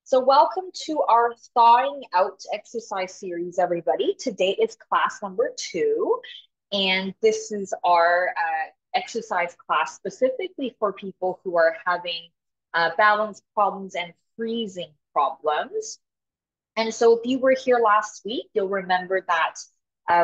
So welcome to our thawing out exercise series, everybody. Today is class number 2, and this is our exercise class specifically for people who are having balance problems and freezing problems. And so if you were here last week, you'll remember that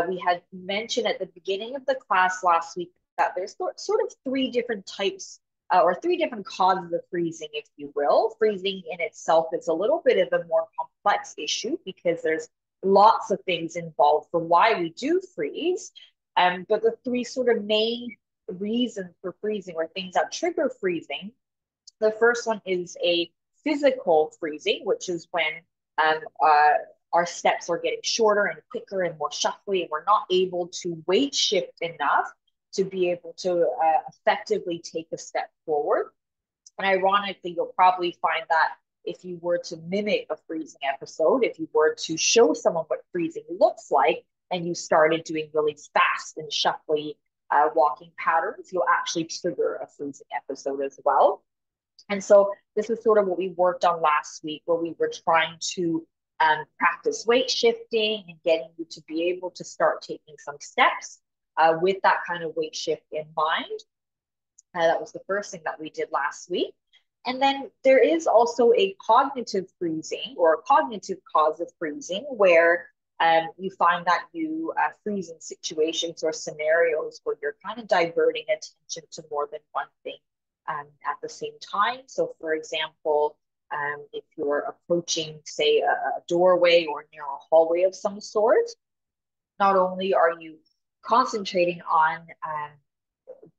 we had mentioned at the beginning of the class last week that there's sort of three different types or three different causes of freezing, if you will. Freezing in itself is a little bit of a more complex issue because there's lots of things involved for why we do freeze. But the three sort of main reasons for freezing or things that trigger freezing, the first one is a physical freezing, which is when um, uh, our steps are getting shorter and quicker and more shuffly, and we're not able to weight shift enough to be able to effectively take a step forward. And ironically, you'll probably find that if you were to mimic a freezing episode, if you were to show someone what freezing looks like, and you started doing really fast and shuffly walking patterns, you'll actually trigger a freezing episode as well. And so this is sort of what we worked on last week, where we were trying to practice weight shifting and getting you to be able to start taking some steps with that kind of weight shift in mind. That was the first thing that we did last week. And then there is also a cognitive freezing or a cognitive cause of freezing where you find that you freeze in situations or scenarios where you're kind of diverting attention to more than one thing at the same time. So, for example, if you're approaching, say, a doorway or near a hallway of some sort, not only are you concentrating on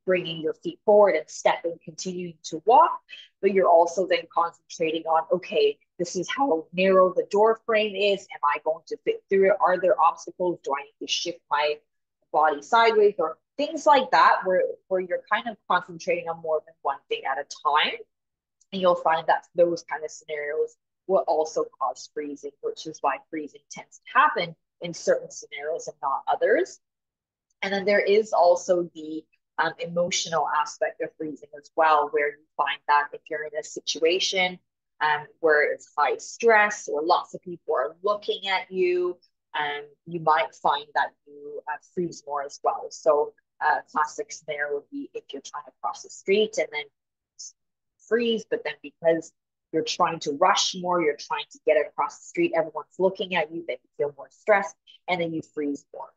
bringing your feet forward and stepping, continuing to walk, but you're also then concentrating on, okay, this is how narrow the door frame is. Am I going to fit through it? Are there obstacles? Do I need to shift my body sideways or things like that where you're kind of concentrating on more than one thing at a time. And you'll find that those kind of scenarios will also cause freezing, which is why freezing tends to happen in certain scenarios and not others. And then there is also the emotional aspect of freezing as well, where you find that if you're in a situation where it's high stress or lots of people are looking at you, you might find that you freeze more as well. So classic scenario would be if you're trying to cross the street and then freeze, but then because you're trying to rush more, you're trying to get across the street, everyone's looking at you, then you feel more stressed, and then you freeze more.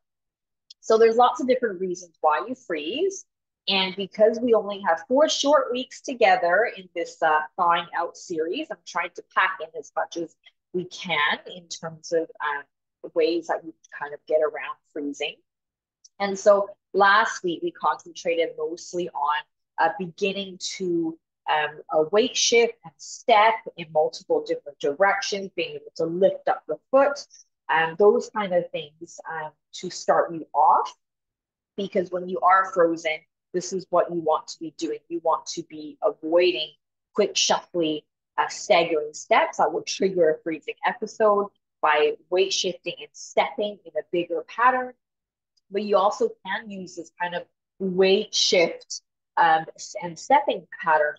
So there's lots of different reasons why you freeze. And because we only have 4 short weeks together in this thawing out series, I'm trying to pack in as much as we can in terms of ways that we kind of get around freezing. And so last week, we concentrated mostly on beginning to a weight shift and step in multiple different directions, being able to lift up the foot, those kind of things to start you off. Because when you are frozen, this is what you want to be doing. You want to be avoiding quick, shuffly, staggering steps that will trigger a freezing episode by weight shifting and stepping in a bigger pattern. But you also can use this kind of weight shift and stepping pattern,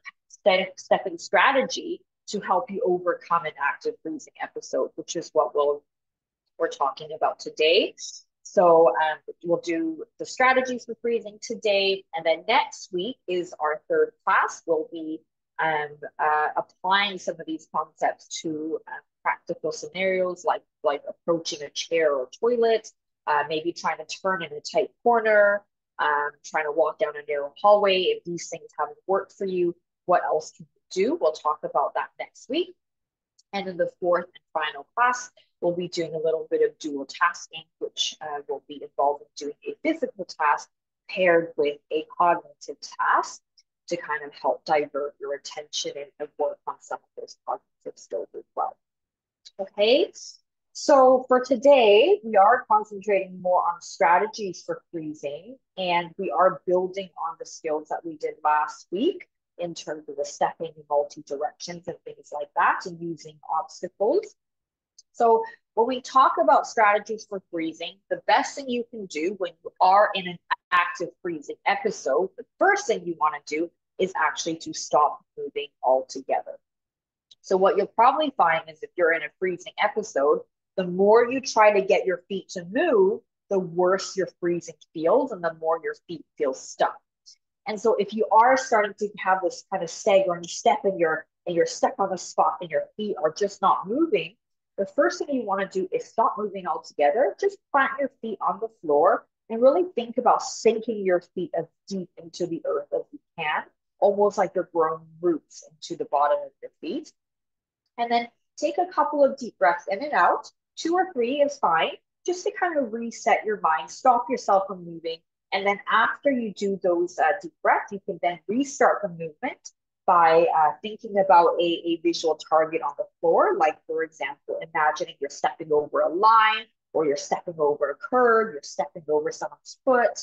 stepping strategy to help you overcome an active freezing episode, which is what we're talking about today. So we'll do the strategies for freezing today. And then next week is our third class. We'll be applying some of these concepts to practical scenarios like approaching a chair or toilet, maybe trying to turn in a tight corner, trying to walk down a narrow hallway. If these things haven't worked for you, what else can you do? We'll talk about that next week. And in the fourth and final class, we'll be doing a little bit of dual tasking, which will be involving doing a physical task paired with a cognitive task to kind of help divert your attention and work on some of those cognitive skills as well. Okay, so for today, we are concentrating more on strategies for freezing, and we are building on the skills that we did last week in terms of the stepping in multi directions and things like that, and using obstacles. So when we talk about strategies for freezing, the best thing you can do when you are in an active freezing episode, the first thing you want to do is actually to stop moving altogether. So what you'll probably find is if you're in a freezing episode, the more you try to get your feet to move, the worse your freezing feels and the more your feet feel stuck. And so if you are starting to have this kind of staggering step and you're stuck on the spot and your feet are just not moving, the first thing you want to do is stop moving altogether. Just plant your feet on the floor and really think about sinking your feet as deep into the earth as you can, almost like you're growing roots into the bottom of your feet. And then take a couple of deep breaths in and out. 2 or 3 is fine, just to kind of reset your mind, stop yourself from moving. And then after you do those deep breaths, you can then restart the movement by thinking about a visual target on the floor. Like, for example, imagining you're stepping over a line, or you're stepping over a curb, you're stepping over someone's foot.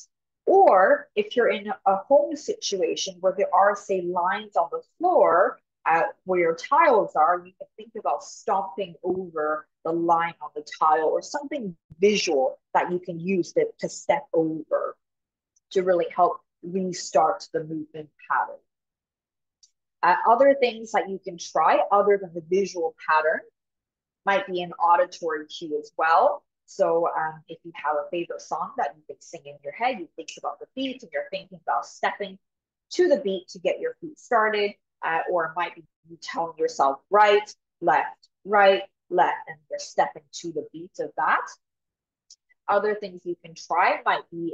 Or if you're in a home situation where there are, say, lines on the floor, where your tiles are, you can think about stomping over the line on the tile or something visual that you can use to step over to really help restart the movement pattern. Other things that you can try other than the visual pattern might be an auditory cue as well. So if you have a favorite song that you can sing in your head, you think about the beat and you're thinking about stepping to the beat to get your feet started. Or it might be you telling yourself right, left, and you're stepping to the beat of that. Other things you can try might be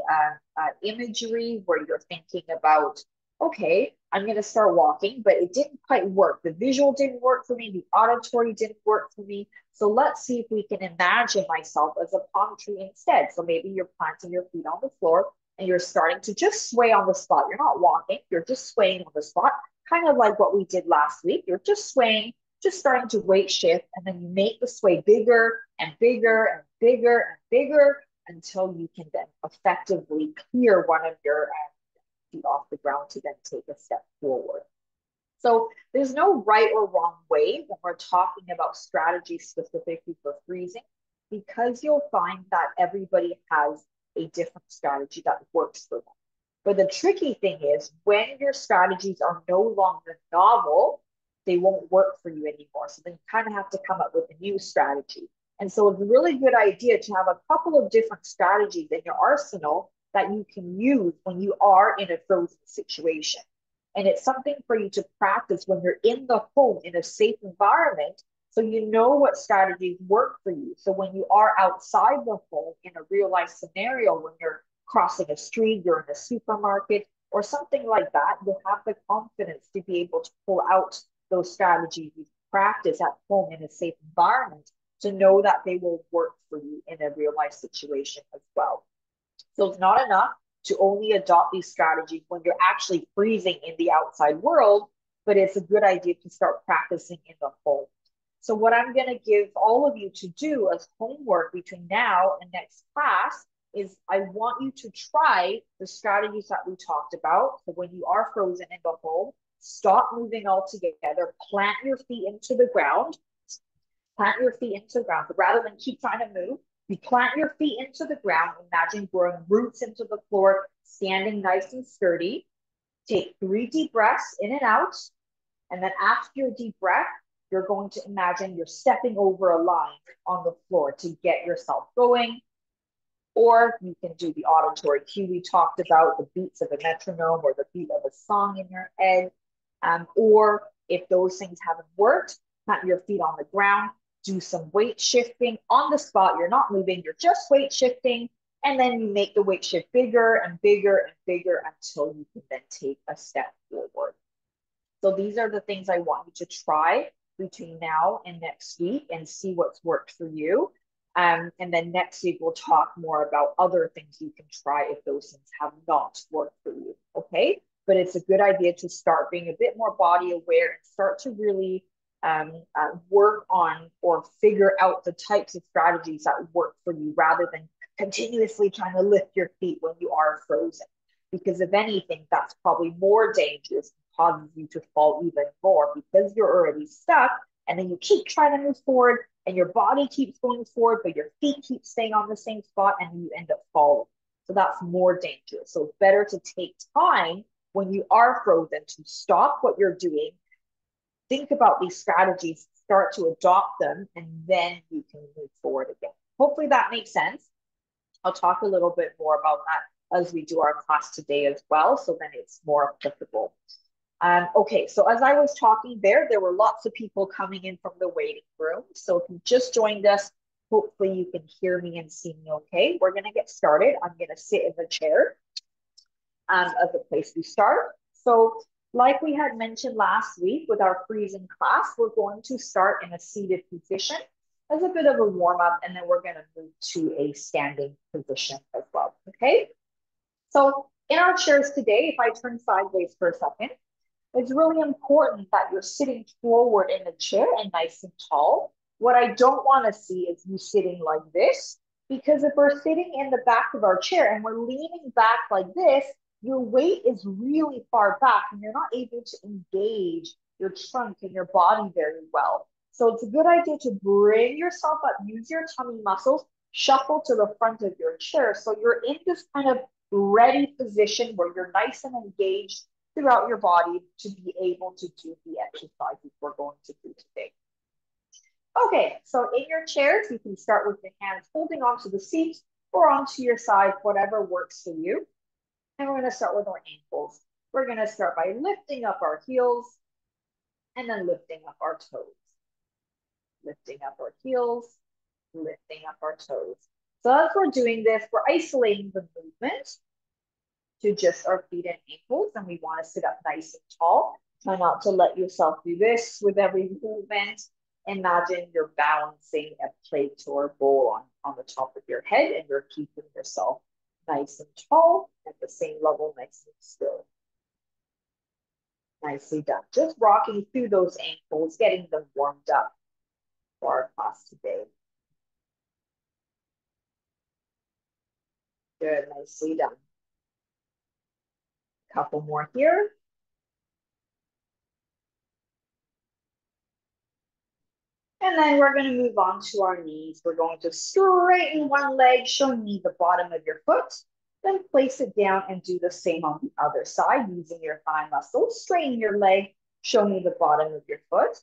imagery where you're thinking about, okay, I'm going to start walking, but it didn't quite work. The visual didn't work for me. The auditory didn't work for me. So let's see if we can imagine myself as a palm tree instead. So maybe you're planting your feet on the floor and you're starting to just sway on the spot. You're not walking, you're just swaying on the spot, kind of like what we did last week. You're just swaying, just starting to weight shift, and then you make the sway bigger and bigger and bigger and bigger until you can then effectively clear one of your feet off the ground to then take a step forward. So there's no right or wrong way when we're talking about strategies specifically for freezing, because you'll find that everybody has a different strategy that works for them. But the tricky thing is when your strategies are no longer novel, they won't work for you anymore. So then you kind of have to come up with a new strategy. And so it's a really good idea to have a couple of different strategies in your arsenal that you can use when you are in a frozen situation. And it's something for you to practice when you're in the home in a safe environment, so you know what strategies work for you. So when you are outside the home in a real life scenario, when you're crossing a street, you're in a supermarket or something like that, you'll have the confidence to be able to pull out those strategies you practice at home in a safe environment, to know that they will work for you in a real life situation as well. So it's not enough to only adopt these strategies when you're actually freezing in the outside world, but it's a good idea to start practicing in the home. So what I'm going to give all of you to do as homework between now and next class is I want you to try the strategies that we talked about. So when you are frozen in the home, stop moving altogether, plant your feet into the ground, But rather than keep trying to move, you plant your feet into the ground. Imagine growing roots into the floor, standing nice and sturdy. Take 3 deep breaths in and out. And then after your deep breath, you're going to imagine you're stepping over a line on the floor to get yourself going. Or you can do the auditory cue we talked about, the beats of a metronome or the beat of a song in your head. Or if those things haven't worked, plant your feet on the ground, do some weight shifting on the spot. You're not moving, you're just weight shifting. And then you make the weight shift bigger and bigger and bigger until you can then take a step forward. So these are the things I want you to try between now and next week and see what's worked for you. And then next week, we'll talk more about other things you can try if those things have not worked for you, okay? But it's a good idea to start being a bit more body aware and start to really work on or figure out the types of strategies that work for you, rather than continuously trying to lift your feet when you are frozen. Because if anything, that's probably more dangerous and causes you to fall even more, because you're already stuck and then you keep trying to move forward and your body keeps going forward, but your feet keep staying on the same spot and you end up falling. So that's more dangerous. So it's better to take time when you are frozen to stop what you're doing, think about these strategies, start to adopt them, and then you can move forward again. Hopefully that makes sense. I'll talk a little bit more about that as we do our class today as well, so then it's more applicable. Okay, so as I was talking there were lots of people coming in from the waiting room. So if you just joined us, hopefully you can hear me and see me okay. We're gonna get started. I'm gonna sit in the chair of the place we start. So like we had mentioned last week with our freezing class, we're going to start in a seated position as a bit of a warm up, and then we're gonna move to a standing position as well, okay? So in our chairs today, if I turn sideways for a second, it's really important that you're sitting forward in the chair and nice and tall. What I don't want to see is you sitting like this, because if we're sitting in the back of our chair and we're leaning back like this, your weight is really far back and you're not able to engage your trunk and your body very well. So it's a good idea to bring yourself up, use your tummy muscles, shuffle to the front of your chair. So you're in this kind of ready position where you're nice and engaged throughout your body to be able to do the exercises we're going to do today. Okay, so in your chairs, you can start with your hands holding onto the seat or onto your side, whatever works for you. And we're going to start with our ankles. We're going to start by lifting up our heels and then lifting up our toes. Lifting up our heels, lifting up our toes. So as we're doing this, we're isolating the movement to just our feet and ankles, and we want to sit up nice and tall. Try not to let yourself do this with every movement. Imagine you're balancing a plate or a bowl on the top of your head, and you're keeping yourself nice and tall at the same level, nice and still. Nicely done. Just rocking through those ankles, getting them warmed up for our class today. Good, nicely done. Couple more here. And then we're going to move on to our knees. We're going to straighten one leg, showing me the bottom of your foot. Then place it down and do the same on the other side using your thigh muscles. Straighten your leg, show me the bottom of your foot.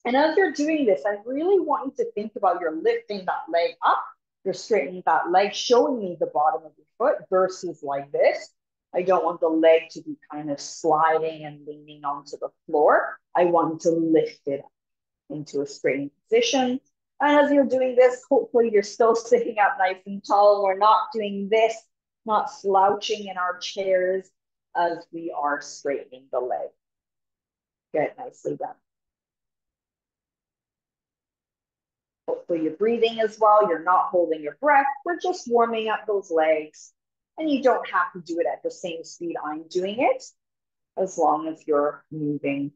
And as you're doing this, I really want you to think about you're lifting that leg up. You're straightening that leg, showing me the bottom of your foot versus like this. I don't want the leg to be kind of sliding and leaning onto the floor. I want to lift it up into a straightened position. And as you're doing this, hopefully you're still sitting up nice and tall. We're not doing this, not slouching in our chairs as we are straightening the leg. Good, nicely done. Hopefully you're breathing as well. You're not holding your breath. We're just warming up those legs. And you don't have to do it at the same speed I'm doing it, as long as you're moving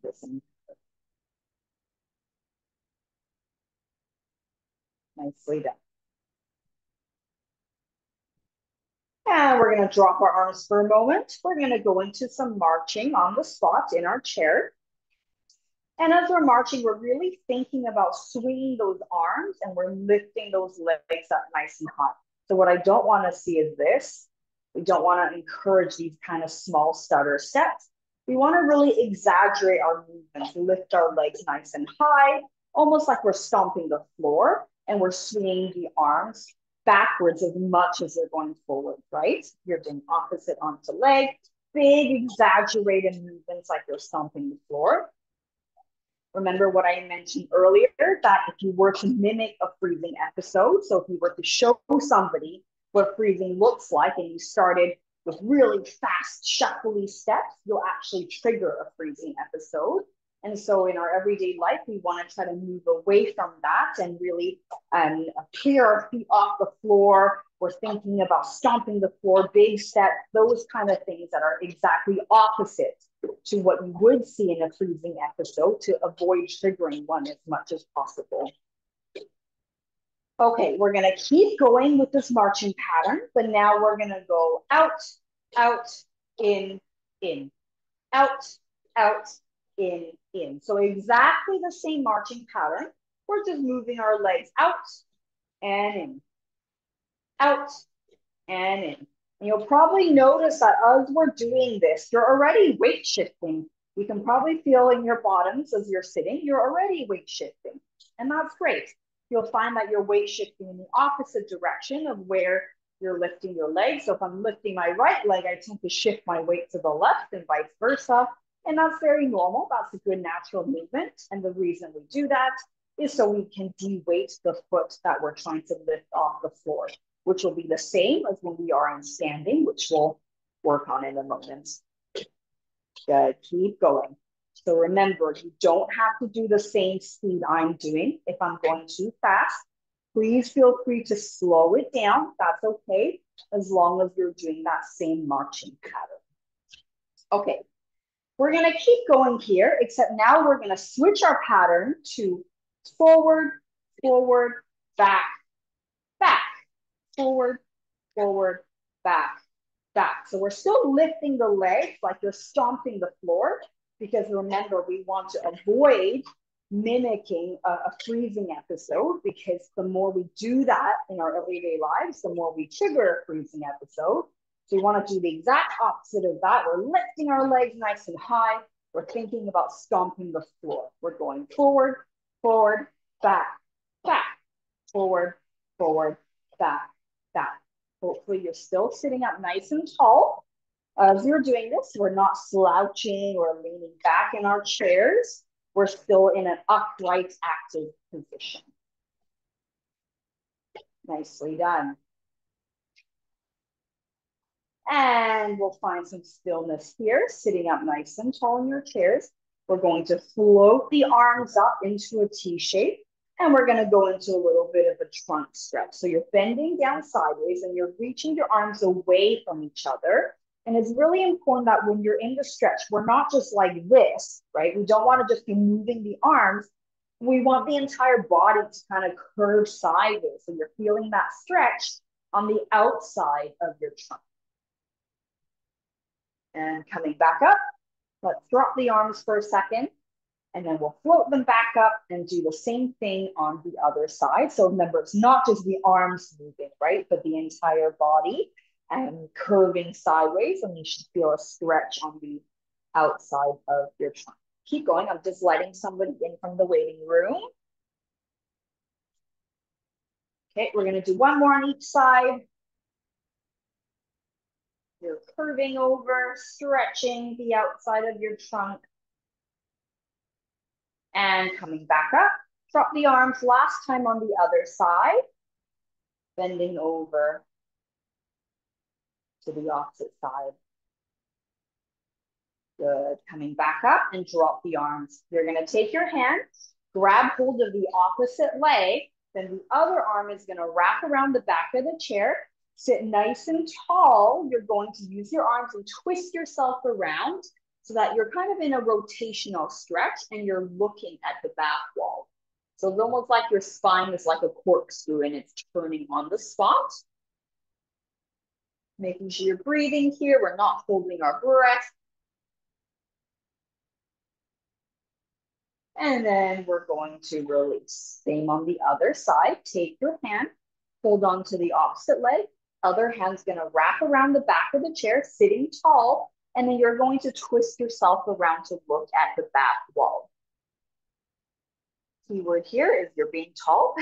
the same. Nicely done. And we're going to drop our arms for a moment. We're going to go into some marching on the spot in our chair. And as we're marching, we're really thinking about swinging those arms and we're lifting those legs up nice and high. So what I don't want to see is this. We don't want to encourage these kind of small stutter steps. We want to really exaggerate our movements, lift our legs nice and high, almost like we're stomping the floor, and we're swinging the arms backwards as much as they're going forward, right? You're doing opposite onto leg, big exaggerated movements like you're stomping the floor. Remember what I mentioned earlier, that if you were to mimic a freezing episode, so if you were to show somebody what freezing looks like and you started with really fast, shuffly steps, you'll actually trigger a freezing episode. And so in our everyday life, we want to try to move away from that and really clear our feet off the floor. We're thinking about stomping the floor, big steps, those kind of things that are exactly opposite to what you would see in a freezing episode to avoid triggering one as much as possible. Okay, we're gonna keep going with this marching pattern, but now we're gonna go out, out, in, out, out, in. So exactly the same marching pattern. We're just moving our legs out and in, out and in. And you'll probably notice that as we're doing this, you're already weight shifting You can probably feel in your bottoms as you're sitting, you're already weight shifting. And that's great. You'll find that you're weight shifting in the opposite direction of where you're lifting your legs. So if I'm lifting my right leg, I tend to shift my weight to the left and vice versa. And that's very normal. That's a good natural movement. And the reason we do that is so we can de-weight the foot that we're trying to lift off the floor, which will be the same as when we are in standing, which we'll work on in a moment. Good, keep going. So remember, you don't have to do the same speed I'm doing. If I'm going too fast, please feel free to slow it down. That's okay, as long as you're doing that same marching pattern. Okay, we're gonna keep going here, except now we're gonna switch our pattern to forward, forward, back, back, forward, forward, back, back. So we're still lifting the legs like you're stomping the floor, because remember, we want to avoid mimicking a freezing episode, because the more we do that in our everyday lives, the more we trigger a freezing episode. So we want to do the exact opposite of that. We're lifting our legs nice and high. We're thinking about stomping the floor. We're going forward, forward, back, back, forward, forward, back, back. Hopefully you're still sitting up nice and tall. As you're doing this, we're not slouching or leaning back in our chairs. We're still in an upright, active position. Nicely done. And we'll find some stillness here, sitting up nice and tall in your chairs. We're going to float the arms up into a T shape, and we're going to go into a little bit of a trunk stretch. So you're bending down sideways and you're reaching your arms away from each other. And it's really important that when you're in the stretch, we're not just like this, right? We don't want to just be moving the arms. We want the entire body to kind of curve sideways. So you're feeling that stretch on the outside of your trunk. And coming back up, let's drop the arms for a second, and then we'll float them back up and do the same thing on the other side. So remember, it's not just the arms moving, right? But the entire body and curving sideways, and you should feel a stretch on the outside of your trunk. Keep going. I'm just letting somebody in from the waiting room. Okay, we're gonna do one more on each side. You're curving over, stretching the outside of your trunk. And coming back up, drop the arms last time on the other side, bending over to the opposite side. Good, coming back up and drop the arms. You're gonna take your hand, grab hold of the opposite leg, then the other arm is gonna wrap around the back of the chair, sit nice and tall. You're going to use your arms and twist yourself around so that you're kind of in a rotational stretch and you're looking at the back wall. So it's almost like your spine is like a corkscrew and it's turning on the spot. Making sure you're breathing here. We're not holding our breath. And then we're going to release. Same on the other side. Take your hand, hold on to the opposite leg. Other hand's gonna wrap around the back of the chair, sitting tall, and then you're going to twist yourself around to look at the back wall. Keyword here is you're being tall.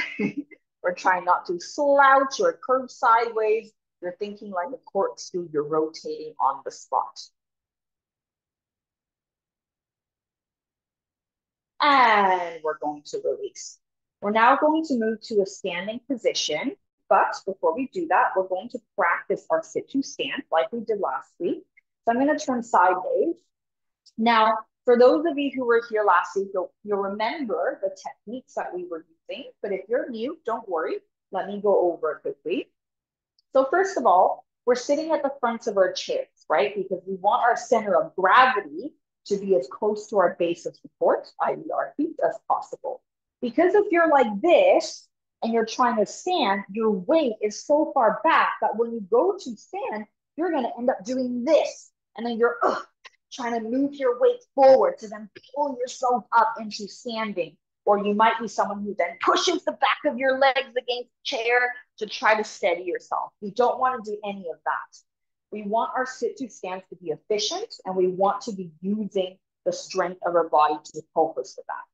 We're trying not to slouch or curve sideways. You're thinking like a corkscrew, you're rotating on the spot. And we're going to release. We're now going to move to a standing position, but before we do that, we're going to practice our sit to stand like we did last week. So I'm going to turn sideways. Now, for those of you who were here last week, you'll remember the techniques that we were using, but if you're new, don't worry. Let me go over it quickly. So first of all, we're sitting at the front of our chairs, right? Because we want our center of gravity to be as close to our base of support, i.e. our feet, as possible. Because if you're like this and you're trying to stand, your weight is so far back that when you go to stand, you're going to end up doing this. And then you're trying to move your weight forward to then pull yourself up into standing. Or you might be someone who then pushes the back of your legs against the chair to try to steady yourself. We don't want to do any of that. We want our sit to stands to be efficient, and we want to be using the strength of our body to help us with that.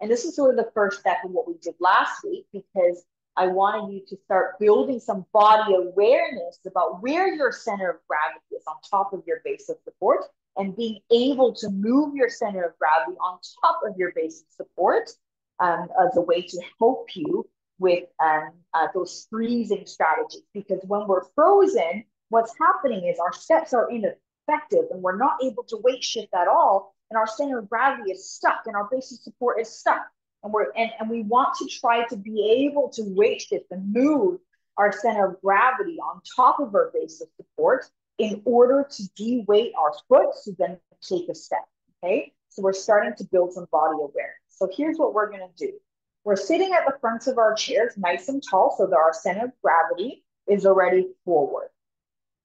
And this is sort of the first step in what we did last week, because I wanted you to start building some body awareness about where your center of gravity is on top of your base of support, and being able to move your center of gravity on top of your base of support as a way to help you with those freezing strategies. Because when we're frozen, what's happening is our steps are ineffective and we're not able to weight shift at all. And our center of gravity is stuck and our base of support is stuck. And we want to try to be able to weight shift and move our center of gravity on top of our base of support in order to de-weight our foot to then take a step, okay? So we're starting to build some body awareness. So here's what we're gonna do. We're sitting at the front of our chairs nice and tall so that our center of gravity is already forward.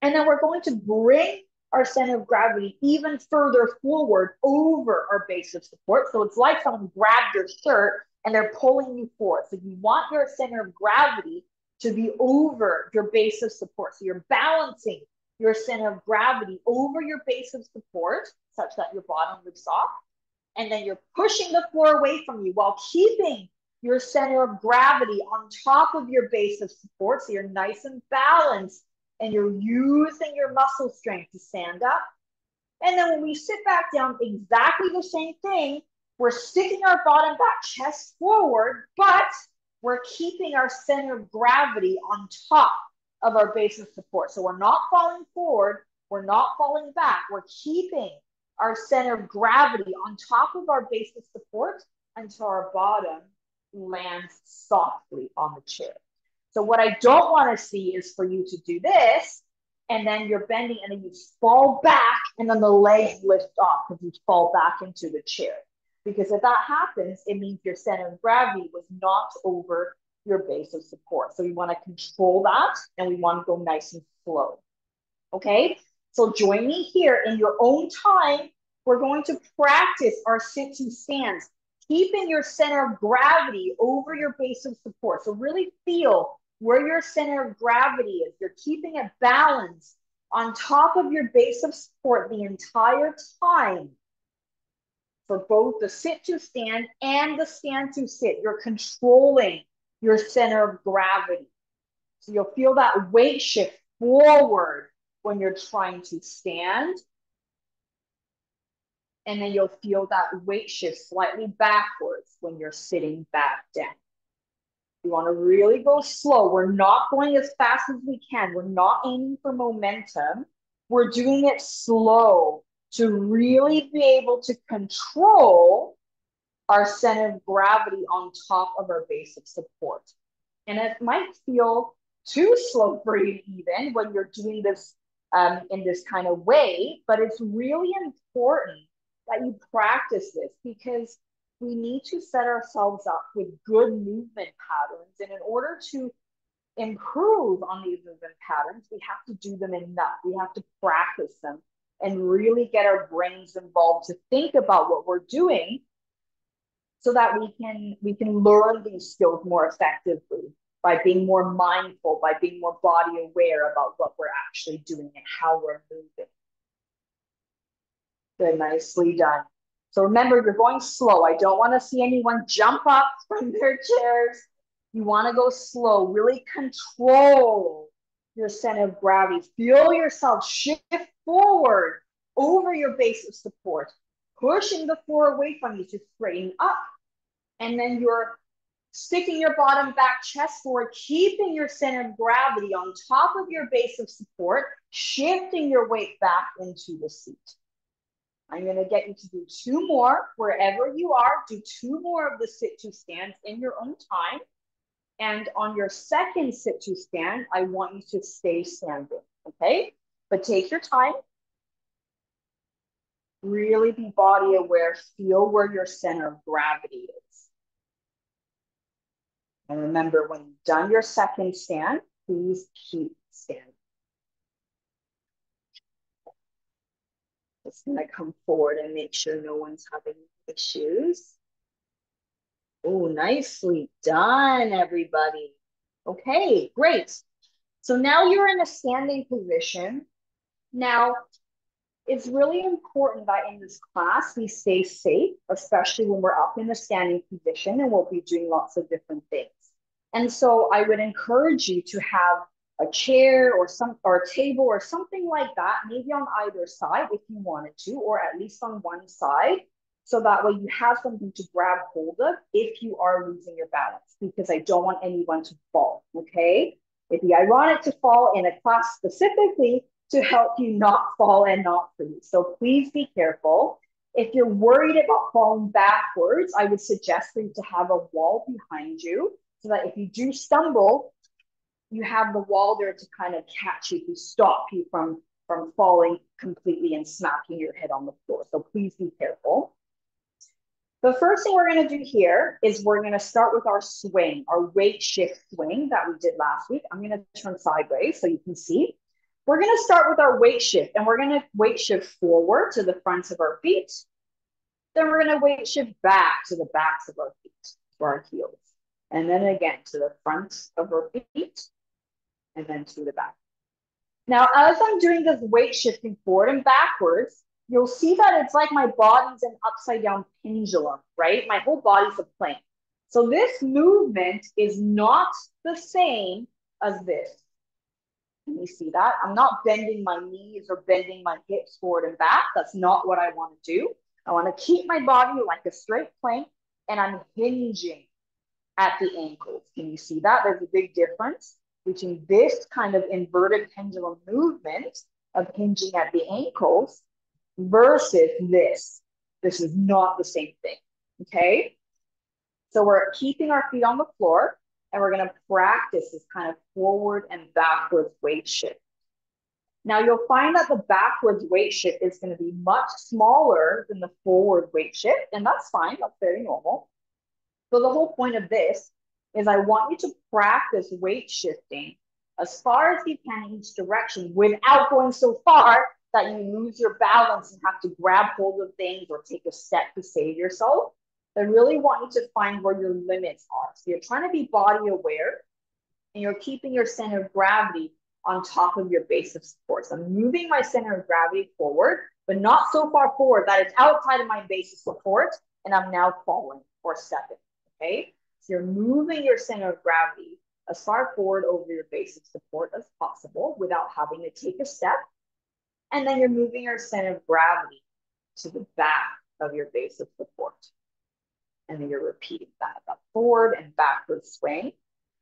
And then we're going to bring our center of gravity even further forward over our base of support. So it's like someone grabbed your shirt and they're pulling you forward. So you want your center of gravity to be over your base of support. So you're balancing your center of gravity over your base of support such that your bottom lifts off. And then you're pushing the floor away from you while keeping your center of gravity on top of your base of support. So you're nice and balanced and you're using your muscle strength to stand up. And then when we sit back down, exactly the same thing. We're sticking our bottom back, chest forward, but we're keeping our center of gravity on top of our base of support. So we're not falling forward, we're not falling back, we're keeping our center of gravity on top of our base of support until our bottom lands softly on the chair. So what I don't want to see is for you to do this, and then you're bending, and then you fall back, and then the legs lift off because you fall back into the chair. Because if that happens, it means your center of gravity was not over your base of support. So we want to control that, and we want to go nice and slow. Okay? So join me here in your own time. We're going to practice our sit-to stands, keeping your center of gravity over your base of support. So really feel where your center of gravity is. You're keeping it balanced on top of your base of support the entire time. For both the sit to stand and the stand to sit, you're controlling your center of gravity. So you'll feel that weight shift forward when you're trying to stand. And then you'll feel that weight shift slightly backwards when you're sitting back down. You want to really go slow. We're not going as fast as we can. We're not aiming for momentum. We're doing it slow to really be able to control our center of gravity on top of our base of support. And it might feel too slow for you even when you're doing this in this kind of way, but it's really important that you practice this, because we need to set ourselves up with good movement patterns. And in order to improve on these movement patterns, we have to do them enough. We have to practice them and really get our brains involved to think about what we're doing so that we can learn these skills more effectively by being more mindful, by being more body aware about what we're actually doing and how we're moving. Good, nicely done. So remember, you're going slow. I don't want to see anyone jump up from their chairs. You want to go slow. Really control your center of gravity. Feel yourself shift forward over your base of support, pushing the floor away from you to straighten up. And then you're sticking your bottom back, chest forward, keeping your center of gravity on top of your base of support, shifting your weight back into the seat. I'm going to get you to do 2 more wherever you are. Do 2 more of the sit to stands in your own time. And on your second sit to stand, I want you to stay standing, okay? But take your time. Really be body aware. Feel where your center of gravity is. And remember, when you've done your second stand, please keep standing. Just gonna come forward and make sure no one's having issues. Oh, nicely done, everybody. Okay, great. So now you're in a standing position. Now, it's really important that in this class we stay safe, especially when we're up in a standing position and we'll be doing lots of different things. And so I would encourage you to have a chair or a table or something like that, maybe on either side if you wanted to, or at least on one side. So that way you have something to grab hold of if you are losing your balance, because I don't want anyone to fall, okay? It'd be ironic to fall in a class specifically to help you not fall and not freeze. So please be careful. If you're worried about falling backwards, I would suggest for you to have a wall behind you so that if you do stumble, you have the wall there to kind of catch you, to stop you from falling completely and smacking your head on the floor. So please be careful. The first thing we're going to do here is we're going to start with our swing, our weight shift swing that we did last week. I'm going to turn sideways so you can see. We're going to start with our weight shift, and we're going to weight shift forward to the fronts of our feet. Then we're going to weight shift back to the backs of our feet, to our heels. And then again to the fronts of our feet, and then to the back. Now, as I'm doing this weight shifting forward and backwards, you'll see that it's like my body's an upside down pendulum, right? My whole body's a plane. So this movement is not the same as this. Can you see that? I'm not bending my knees or bending my hips forward and back. That's not what I want to do. I want to keep my body like a straight plane, and I'm hinging at the ankles. Can you see that? There's a big difference between this kind of inverted pendulum movement of hinging at the ankles versus this. This is not the same thing, okay? So we're keeping our feet on the floor, and we're going to practice this kind of forward and backwards weight shift. Now you'll find that the backwards weight shift is going to be much smaller than the forward weight shift, and that's fine. That's very normal. So the whole point of this is I want you to practice weight shifting as far as you can in each direction without going so far that you lose your balance and have to grab hold of things or take a step to save yourself. I really want you to find where your limits are. So you're trying to be body aware, and you're keeping your center of gravity on top of your base of support. So I'm moving my center of gravity forward, but not so far forward that it's outside of my base of support, and I'm now falling or stepping, okay? So you're moving your center of gravity as far forward over your base of support as possible without having to take a step. And then you're moving your center of gravity to the back of your base of support. And then you're repeating that forward and backward swing.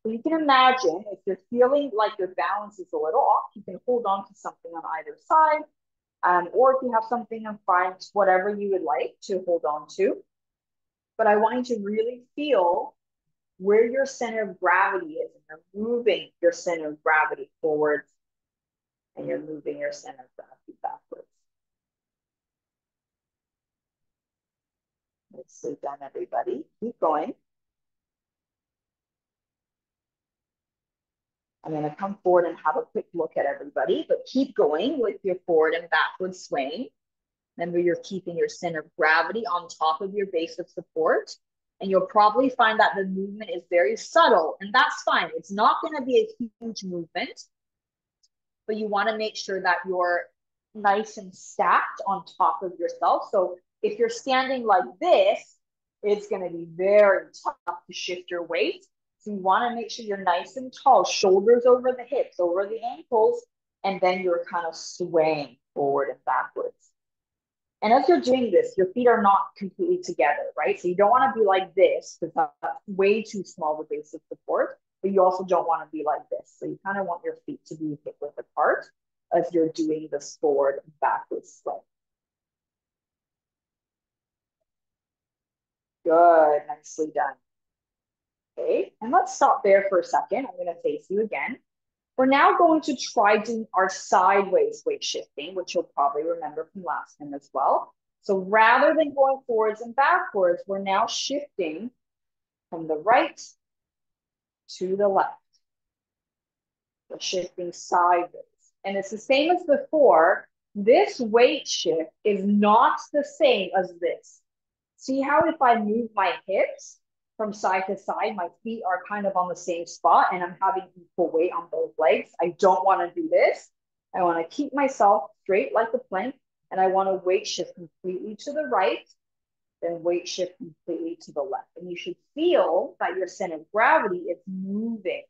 So you can imagine if you're feeling like your balance is a little off, you can hold on to something on either side. Or if you have something in front, whatever you would like to hold on to. But I want you to really feel where your center of gravity is. And you're moving your center of gravity forwards, and you're moving your center of gravity backwards. Nicely done, everybody. Keep going. I'm going to come forward and have a quick look at everybody, but keep going with your forward and backward swing. Remember, you're keeping your center of gravity on top of your base of support, and you'll probably find that the movement is very subtle, and that's fine. It's not going to be a huge movement, but you want to make sure that you're nice and stacked on top of yourself. So if you're standing like this, it's going to be very tough to shift your weight. So you want to make sure you're nice and tall, shoulders over the hips, over the ankles, and then you're kind of swaying forward and backwards. And as you're doing this, your feet are not completely together, right? So you don't want to be like this because that's way too small of a base of support, but you also don't want to be like this. So you kind of want your feet to be hip width apart as you're doing this forward and backwards swing. Good, nicely done. Okay, and let's stop there for a second. I'm going to face you again. We're now going to try doing our sideways weight shifting, which you'll probably remember from last time as well. So rather than going forwards and backwards, we're now shifting from the right to the left. We're shifting sideways. And it's the same as before. This weight shift is not the same as this. See how if I move my hips from side to side, my feet are kind of on the same spot and I'm having equal weight on both legs. I don't want to do this. I want to keep myself straight like a plank, And I want to weight shift completely to the right, then weight shift completely to the left. And you should feel that your center of gravity is moving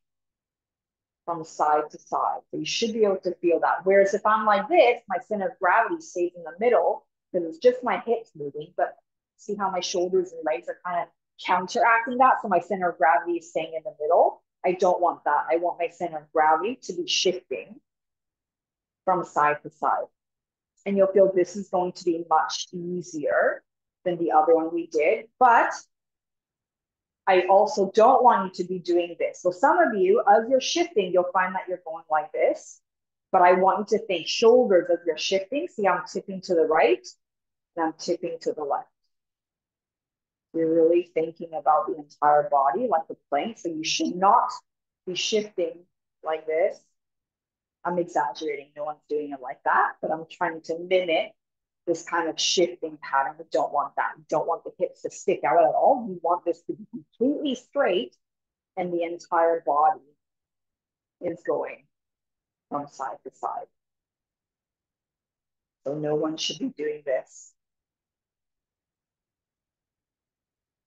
from side to side. So you should be able to feel that. Whereas if I'm like this, my center of gravity stays in the middle because it's just my hips moving. But see how my shoulders and legs are kind of counteracting that? So my center of gravity is staying in the middle. I don't want that. I want my center of gravity to be shifting from side to side. And you'll feel this is going to be much easier than the other one we did. But I also don't want you to be doing this. So some of you, as you're shifting, you'll find that you're going like this. But I want you to think shoulders as you're shifting. See, I'm tipping to the right and I'm tipping to the left. You're really thinking about the entire body like a plank. So you should not be shifting like this. I'm exaggerating. No one's doing it like that, but I'm trying to mimic this kind of shifting pattern. We don't want that. We don't want the hips to stick out at all. We want this to be completely straight and the entire body is going from side to side. So no one should be doing this.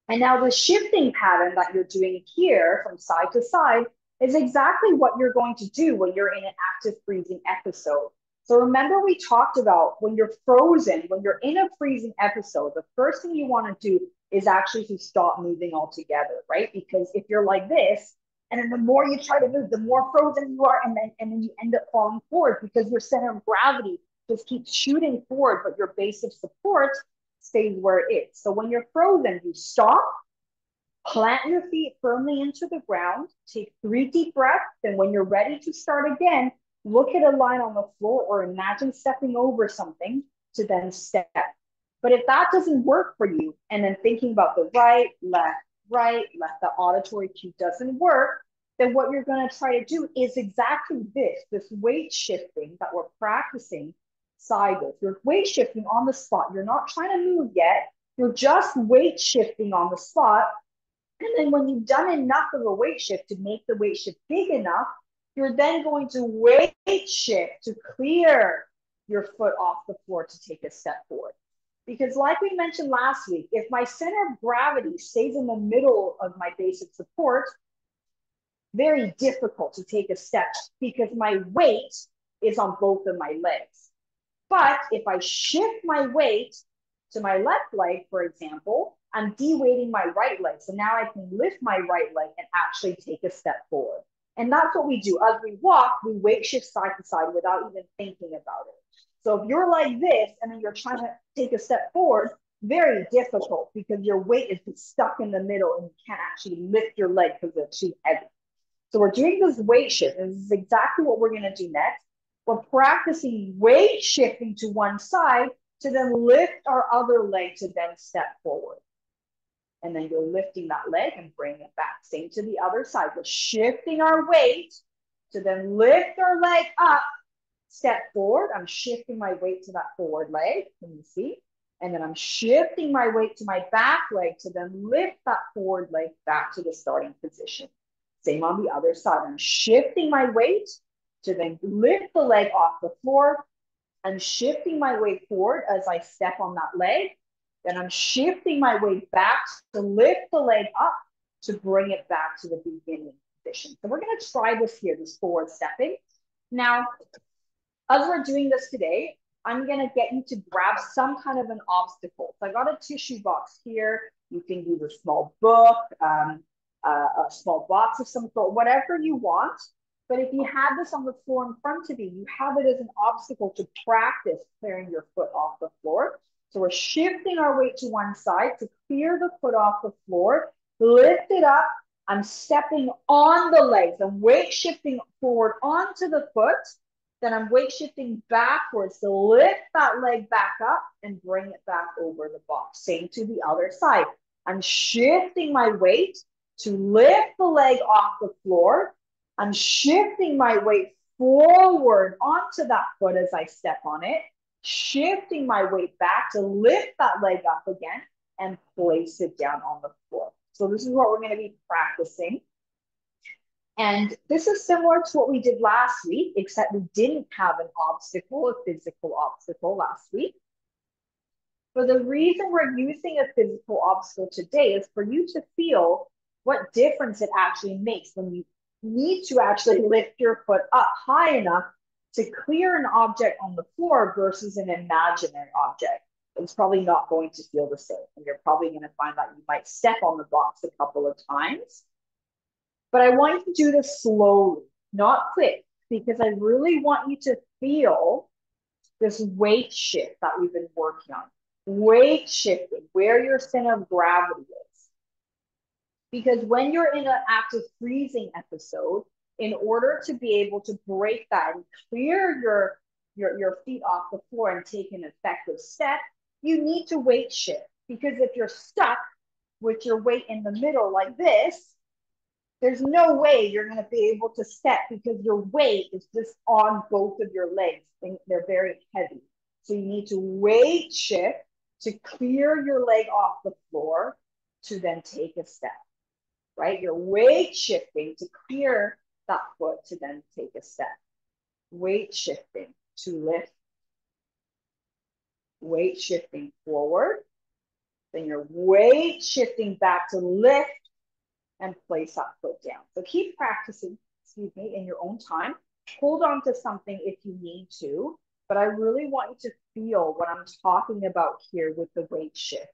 And now the shifting pattern that you're doing here from side to side is exactly what you're going to do when you're in an active freezing episode. So remember we talked about when you're frozen, when you're in a freezing episode, the first thing you want to do is actually to stop moving altogether, right? Because if you're like this, and then the more you try to move, the more frozen you are, and then you end up falling forward because your center of gravity just keeps shooting forward, but your base of support stays where it is. So when you're frozen, you stop, plant your feet firmly into the ground, take 3 deep breaths, and when you're ready to start again, look at a line on the floor or imagine stepping over something to then step. But if that doesn't work for you, and then thinking about the right, left, the auditory cue doesn't work, then what you're going to try to do is exactly this weight shifting that we're practicing sideways. You're weight shifting on the spot. You're not trying to move yet. You're just weight shifting on the spot. And then when you've done enough of a weight shift to make the weight shift big enough, you're then going to weight shift to clear your foot off the floor to take a step forward. Because like we mentioned last week, if my center of gravity stays in the middle of my basic support, very difficult to take a step because my weight is on both of my legs. But if I shift my weight to my left leg, for example, I'm de-weighting my right leg. So now I can lift my right leg and actually take a step forward. And that's what we do. As we walk, we weight shift side to side without even thinking about it. So if you're like this and then you're trying to take a step forward, very difficult because your weight is stuck in the middle and you can't actually lift your leg because they're too heavy. So we're doing this weight shift. And this is exactly what we're going to do next. We're practicing weight shifting to one side to then lift our other leg to then step forward. And then you're lifting that leg and bringing it back. Same to the other side. We're shifting our weight to then lift our leg up, step forward. I'm shifting my weight to that forward leg. Can you see? And then I'm shifting my weight to my back leg to then lift that forward leg back to the starting position. Same on the other side. I'm shifting my weight to then lift the leg off the floor. I'm shifting my weight forward as I step on that leg. Then I'm shifting my weight back to lift the leg up to bring it back to the beginning position. So we're going to try this here, this forward stepping. Now, as we're doing this today, I'm going to get you to grab some kind of an obstacle. So I got a tissue box here. You can use a small book, a small box of some sort, whatever you want. But if you had this on the floor in front of you, you have it as an obstacle to practice clearing your foot off the floor. So we're shifting our weight to one side to clear the foot off the floor, lift it up. I'm stepping on the legs. I'm weight shifting forward onto the foot. Then I'm weight shifting backwards to lift that leg back up and bring it back over the box. Same to the other side. I'm shifting my weight to lift the leg off the floor. I'm shifting my weight forward onto that foot as I step on it, shifting my weight back to lift that leg up again and place it down on the floor. So this is what we're going to be practicing. And this is similar to what we did last week, except we didn't have an obstacle, a physical obstacle last week. But the reason we're using a physical obstacle today is for you to feel what difference it actually makes when you need to actually lift your foot up high enough to clear an object on the floor versus an imaginary object. It's probably not going to feel the same. And you're probably going to find that you might step on the box a couple of times. But I want you to do this slowly, not quick, because I really want you to feel this weight shift that we've been working on. Weight shifting, where your center of gravity is. Because when you're in an active freezing episode, in order to be able to break that and clear your feet off the floor and take an effective step, you need to weight shift. Because if you're stuck with your weight in the middle like this, there's no way you're going to be able to step because your weight is just on both of your legs. They're very heavy. So you need to weight shift to clear your leg off the floor to then take a step, right? You're weight shifting to clear that foot to then take a step. Weight shifting to lift. Weight shifting forward. Then you're weight shifting back to lift and place that foot down. So keep practicing, in your own time. Hold on to something if you need to, but I really want you to feel what I'm talking about here with the weight shift.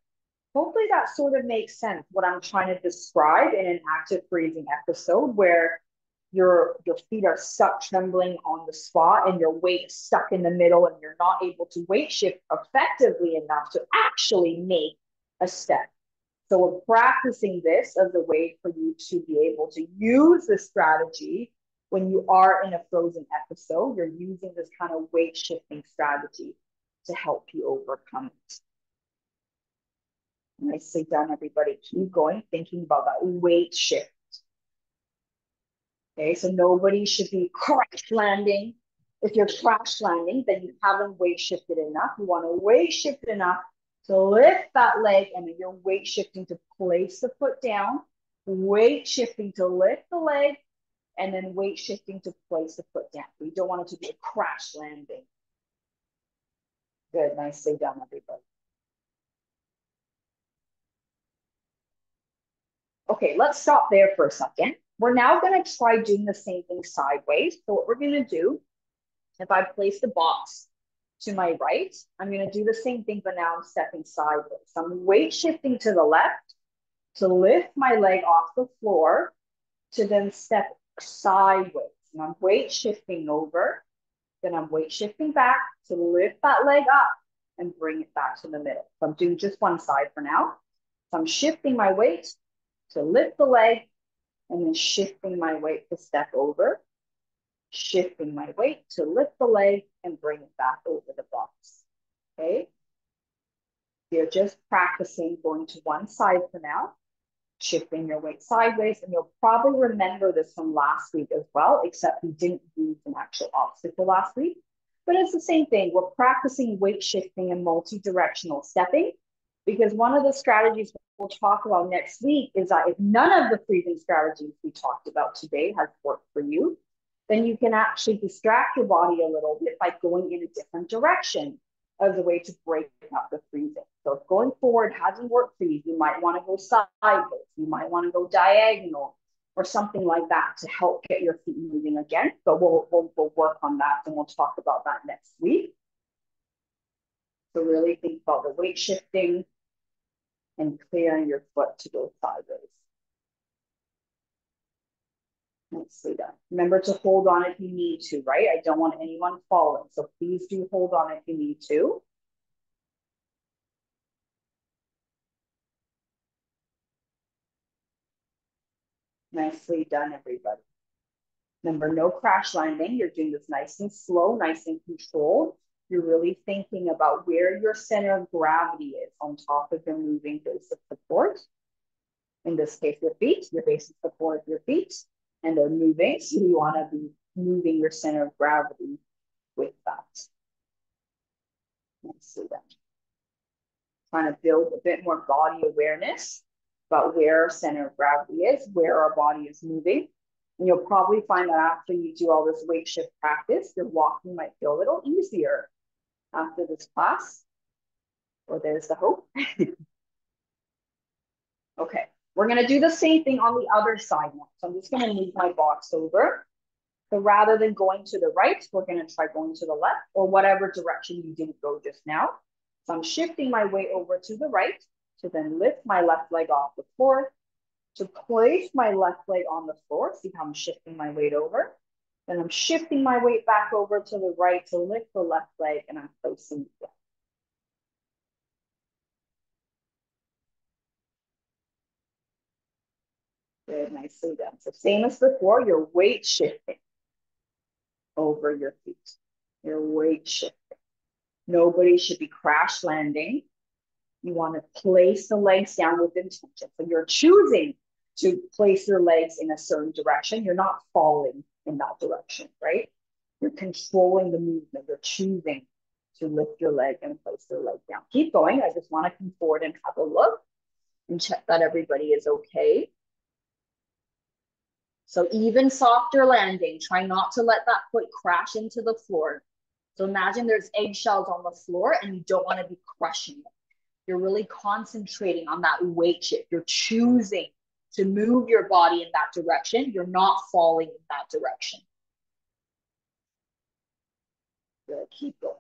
Hopefully that sort of makes sense, what I'm trying to describe in an active freezing episode where your feet are stuck trembling on the spot and your weight is stuck in the middle and you're not able to weight shift effectively enough to actually make a step. So we're practicing this as a way for you to be able to use this strategy when you are in a frozen episode. You're using this kind of weight shifting strategy to help you overcome it. Nicely done, everybody. Keep going, thinking about that weight shift. Okay, so nobody should be crash landing. If you're crash landing, then you haven't weight shifted enough. You want to weight shift enough to lift that leg, and then you're weight shifting to place the foot down, weight shifting to lift the leg, and then weight shifting to place the foot down. We don't want it to be a crash landing. Good, nicely done, everybody. Okay, let's stop there for a second. We're now going to try doing the same thing sideways. So what we're going to do, if I place the box to my right, I'm going to do the same thing, but now I'm stepping sideways. So I'm weight shifting to the left to lift my leg off the floor to then step sideways. And I'm weight shifting over, then I'm weight shifting back to lift that leg up and bring it back to the middle. So I'm doing just one side for now. So I'm shifting my weight to lift the leg and then shifting my weight to step over, shifting my weight to lift the leg and bring it back over the box. Okay? You're just practicing going to one side for now, shifting your weight sideways, and you'll probably remember this from last week as well, except we didn't use an actual obstacle last week. But it's the same thing. We're practicing weight shifting and multi-directional stepping, because one of the strategies we'll talk about next week is that if none of the freezing strategies we talked about today has worked for you, then you can actually distract your body a little bit by going in a different direction as a way to break up the freezing. So if going forward hasn't worked for you, you might want to go sideways, you might want to go diagonal or something like that to help get your feet moving again. But we'll work on that and we'll talk about that next week. So really think about the weight shifting and clearing your foot to go sideways. Nicely done. Remember to hold on if you need to, right? I don't want anyone falling. So please do hold on if you need to. Nicely done, everybody. Remember, no crash landing. You're doing this nice and slow, nice and controlled. You're really thinking about where your center of gravity is on top of your moving base of support. In this case, your feet, your base of support of your feet, and they're moving. So you want to be moving your center of gravity with that. Nicely done. Trying to build a bit more body awareness about where our center of gravity is, where our body is moving. And you'll probably find that after you do all this weight shift practice, your walking might feel a little easier after this class. Well, there's the hope. Okay, we're gonna do the same thing on the other side now. So I'm just gonna move my box over. So rather than going to the right, we're gonna try going to the left or whatever direction you didn't go just now. So I'm shifting my weight over to the right to then lift my left leg off the floor, to place my left leg on the floor. See how I'm shifting my weight over? Then I'm shifting my weight back over to the right to lift the left leg, and I'm placing it down. Good, nicely done. So same as before, your weight shifting over your feet. Your weight shifting. Nobody should be crash landing. You want to place the legs down with intention. So you're choosing to place your legs in a certain direction. You're not falling in that direction, right? You're controlling the movement. You're choosing to lift your leg and place your leg down. Keep going. I just want to come forward and have a look and check that everybody is okay. So even softer landing, try not to let that foot crash into the floor. So imagine there's eggshells on the floor and you don't want to be crushing them. You're really concentrating on that weight shift. You're choosing to move your body in that direction. You're not falling in that direction. Good, keep going.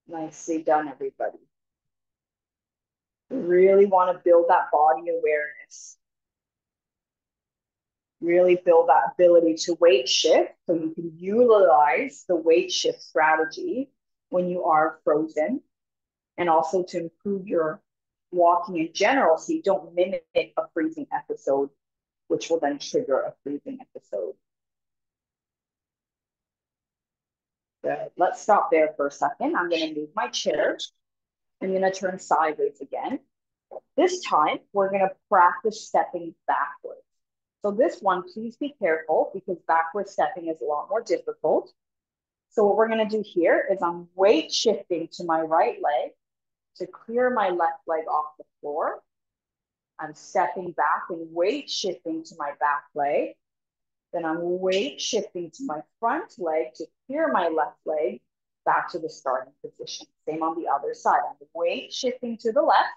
Nicely done, everybody. You really want to build that body awareness. Really build that ability to weight shift so you can utilize the weight shift strategy when you are frozen, and also to improve your walking in general so you don't mimic a freezing episode, which will then trigger a freezing episode. Good. Let's stop there for a second. I'm going to move my chair. I'm going to turn sideways again. This time, we're going to practice stepping backwards. So this one, please be careful because backward stepping is a lot more difficult. So what we're going to do here is I'm weight shifting to my right leg to clear my left leg off the floor. I'm stepping back and weight shifting to my back leg. Then I'm weight shifting to my front leg to clear my left leg back to the starting position. Same on the other side. I'm weight shifting to the left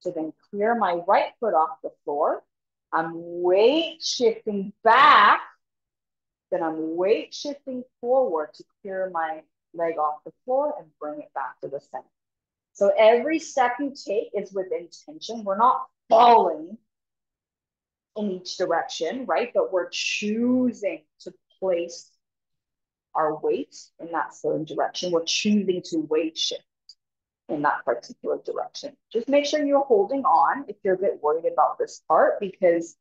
to then clear my right foot off the floor. I'm weight shifting back. Then I'm weight shifting forward to clear my leg off the floor and bring it back to the center. So every step you take is with intention. We're not falling in each direction, right? But we're choosing to place our weight in that certain direction. We're choosing to weight shift in that particular direction. Just make sure you're holding on if you're a bit worried about this part, because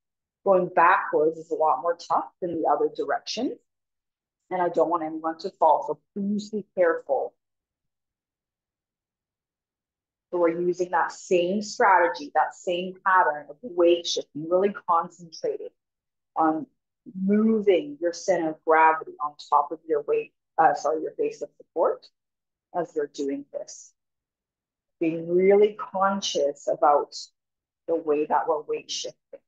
going backwards is a lot more tough than the other direction. And I don't want anyone to fall. So please be careful. So we're using that same strategy, that same pattern of weight shifting, really concentrating on moving your center of gravity on top of your your base of support as you're doing this. Being really conscious about the way that we're weight shifting.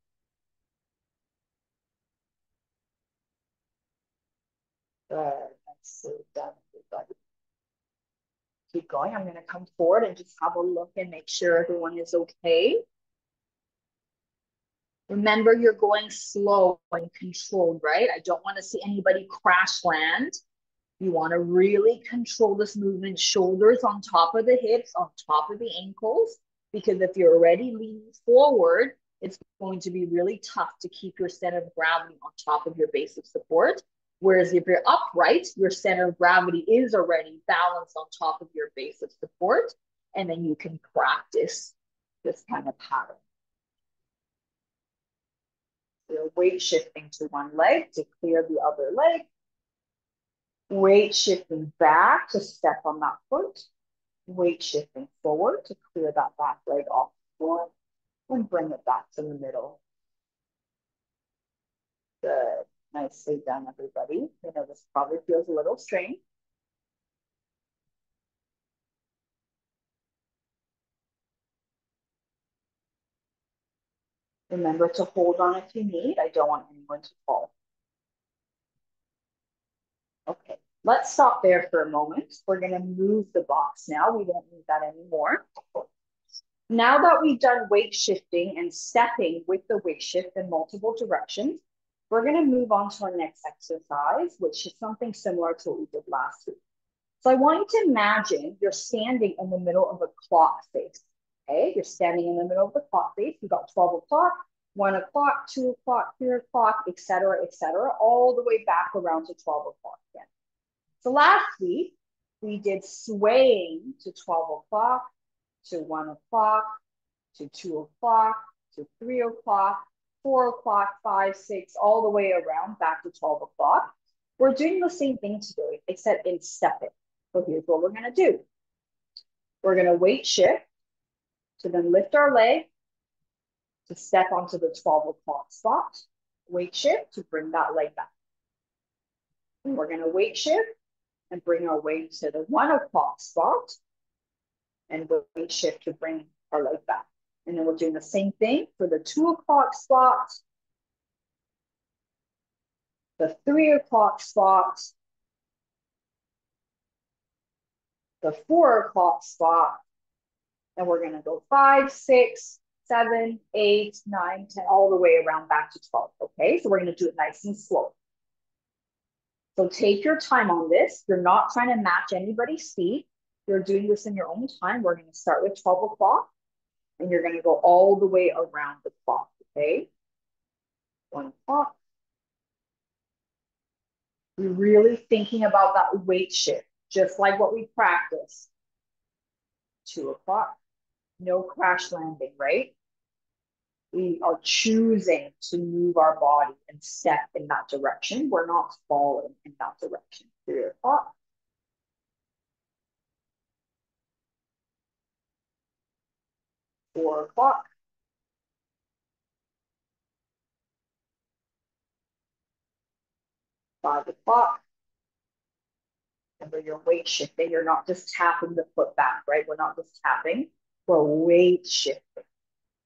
Good, nicely done, everybody. Keep going. I'm going to come forward and just have a look and make sure everyone is okay. Remember, you're going slow and controlled, right? I don't want to see anybody crash land. You want to really control this movement, shoulders on top of the hips, on top of the ankles, because if you're already leaning forward, it's going to be really tough to keep your center of gravity on top of your base of support. Whereas if you're upright, your center of gravity is already balanced on top of your base of support, and then you can practice this kind of pattern. So weight shifting to one leg to clear the other leg. Weight shifting back to step on that foot. Weight shifting forward to clear that back leg off the floor and bring it back to the middle. Good. Nicely done, everybody. I know this probably feels a little strange. Remember to hold on if you need. I don't want anyone to fall. Okay, let's stop there for a moment. We're going to move the box now. We don't need that anymore. Now that we've done weight shifting and stepping with the weight shift in multiple directions, we're going to move on to our next exercise, which is something similar to what we did last week. So I want you to imagine you're standing in the middle of a clock face. Okay, you're standing in the middle of the clock face. You've got 12 o'clock, 1 o'clock, 2 o'clock, 3 o'clock, etc., all the way back around to 12 o'clock again. So last week, we did swaying to 12 o'clock, to 1 o'clock, to 2 o'clock, to 3 o'clock, 4 o'clock, 5, 6, all the way around back to 12 o'clock. We're doing the same thing today, except in stepping. So here's what we're going to do. We're going to weight shift to then lift our leg to step onto the 12 o'clock spot. Weight shift to bring that leg back. And we're going to weight shift and bring our weight to the 1 o'clock spot and weight shift to bring our leg back. And then we're doing the same thing for the 2 o'clock spot, the 3 o'clock spot, the 4 o'clock spot, and we're going to go 5, 6, 7, 8, 9, 10, all the way around back to 12. Okay, so we're going to do it nice and slow. So take your time on this. You're not trying to match anybody's speed. You're doing this in your own time. We're going to start with 12 o'clock, and you're going to go all the way around the clock. Okay, 1 o'clock. We're really thinking about that weight shift, just like what we practiced. 2 o'clock, no crash landing, right? We are choosing to move our body and step in that direction. We're not falling in that direction. 3 o'clock. 4 o'clock. 5 o'clock. Remember, you're weight shifting. You're not just tapping the foot back, right? We're not just tapping. We're weight shifting.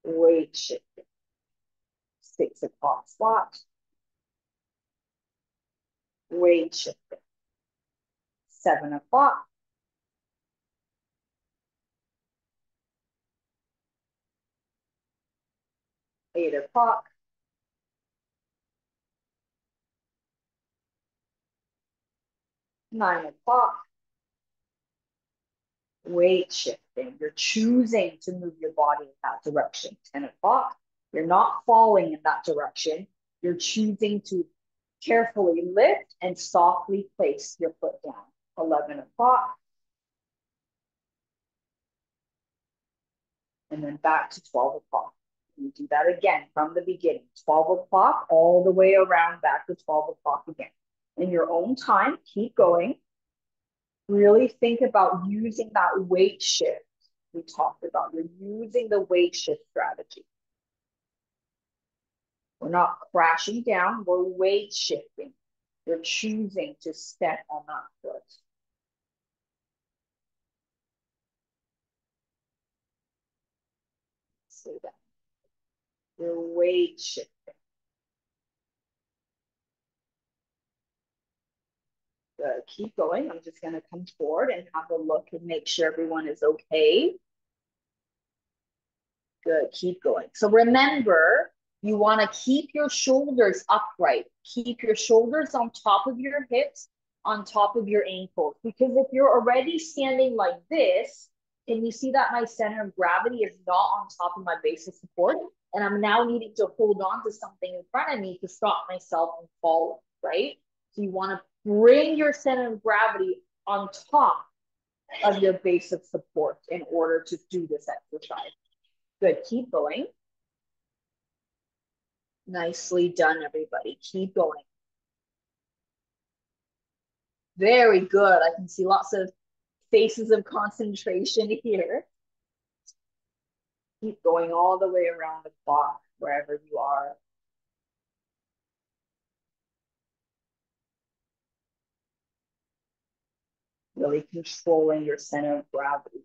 Weight shifting. 6 o'clock spot. Weight shifting. 7 o'clock. 8 o'clock. 9 o'clock. Weight shifting. You're choosing to move your body in that direction. 10 o'clock. You're not falling in that direction. You're choosing to carefully lift and softly place your foot down. 11 o'clock. And then back to 12 o'clock. You do that again from the beginning. 12 o'clock all the way around back to 12 o'clock again. In your own time, keep going. Really think about using that weight shift we talked about. You're using the weight shift strategy. We're not crashing down, we're weight shifting. You're choosing to step on that foot. Say that. You're weight shifting. Good. Keep going. I'm just going to come forward and have a look and make sure everyone is okay. Good. Keep going. So remember, you want to keep your shoulders upright. Keep your shoulders on top of your hips, on top of your ankles. Because if you're already standing like this, can you see that my center of gravity is not on top of my base of support? And I'm now needing to hold on to something in front of me to stop myself from falling, right? So you want to bring your center of gravity on top of your base of support in order to do this exercise. Good, keep going. Nicely done, everybody. Keep going. Very good. I can see lots of faces of concentration here. Keep going all the way around the clock, wherever you are. Really controlling your center of gravity.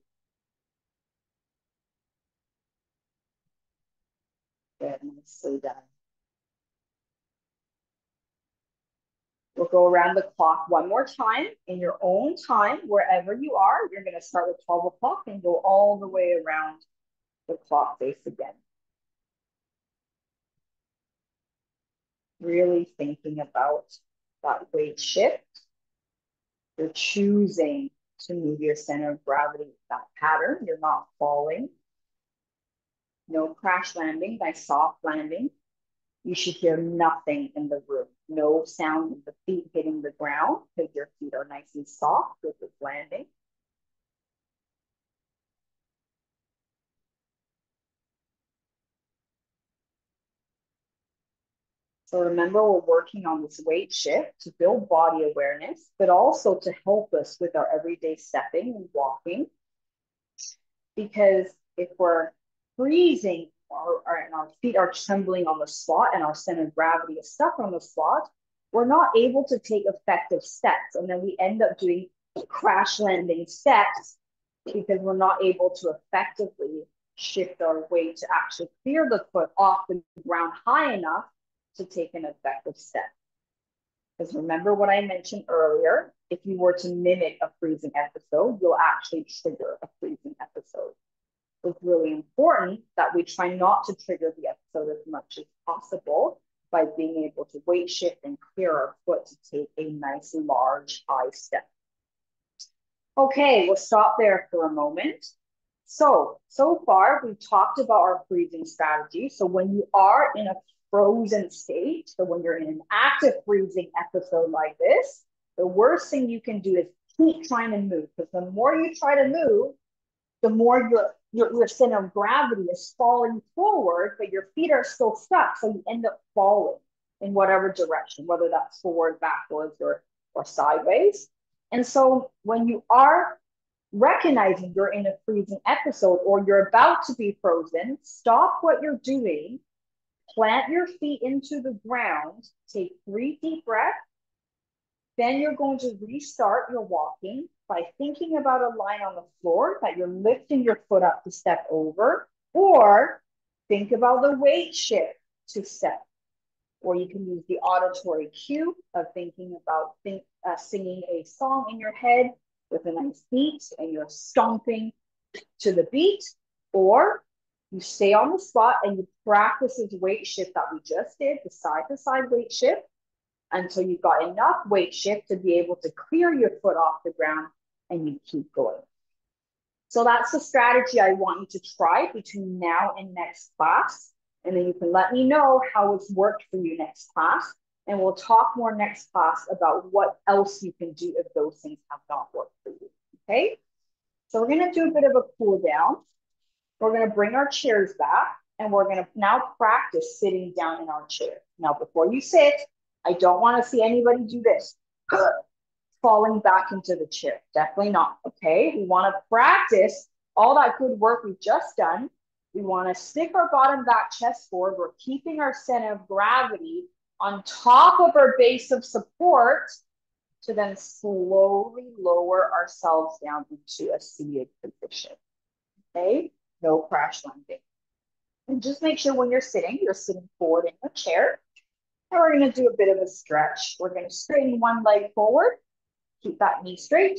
Good, nicely done. We'll go around the clock one more time in your own time, wherever you are. You're going to start with 12 o'clock and go all the way around the clock face again. Really thinking about that weight shift. You're choosing to move your center of gravity with that pattern. You're not falling. No crash landing, nice soft landing. You should hear nothing in the room. No sound of the feet hitting the ground because your feet are nice and soft with this landing. So remember, we're working on this weight shift to build body awareness, but also to help us with our everyday stepping and walking. Because if we're freezing and our feet are trembling on the spot and our center of gravity is stuck on the spot, we're not able to take effective steps. And then we end up doing crash landing steps because we're not able to effectively shift our weight to actually clear the foot off the ground high enough to take an effective step. Because remember what I mentioned earlier, if you were to mimic a freezing episode, you'll actually trigger a freezing episode. It's really important that we try not to trigger the episode as much as possible by being able to weight shift and clear our foot to take a nice, large, high step. Okay, we'll stop there for a moment. So far, we've talked about our freezing strategy. So when you are in a frozen state, so when you're in an active freezing episode like this, the worst thing you can do is keep trying to move, because the more you try to move, the more your center of gravity is falling forward, but your feet are still stuck. So you end up falling in whatever direction, whether that's forward, backwards, or sideways. And so when you are recognizing you're in a freezing episode or you're about to be frozen, stop what you're doing, plant your feet into the ground, take 3 deep breaths. Then you're going to restart your walking by thinking about a line on the floor that you're lifting your foot up to step over, or think about the weight shift to step. Or you can use the auditory cue of thinking about singing a song in your head with a nice beat and you're stomping to the beat, or you stay on the spot and you practice this weight shift that we just did, the side-to-side weight shift, until you've got enough weight shift to be able to clear your foot off the ground and you keep going. So that's the strategy I want you to try between now and next class. And then you can let me know how it's worked for you next class. And we'll talk more next class about what else you can do if those things have not worked for you. Okay? So we're going to do a bit of a cool down. We're going to bring our chairs back and we're going to now practice sitting down in our chair. Now, before you sit, I don't want to see anybody do this. Falling back into the chair. Definitely not. Okay? We want to practice all that good work we've just done. We want to stick our bottom back chest forward. We're keeping our center of gravity on top of our base of support to then slowly lower ourselves down into a seated position. Okay? No crash landing. And just make sure when you're sitting forward in your chair. And we're going to do a bit of a stretch. We're going to straighten one leg forward. Keep that knee straight.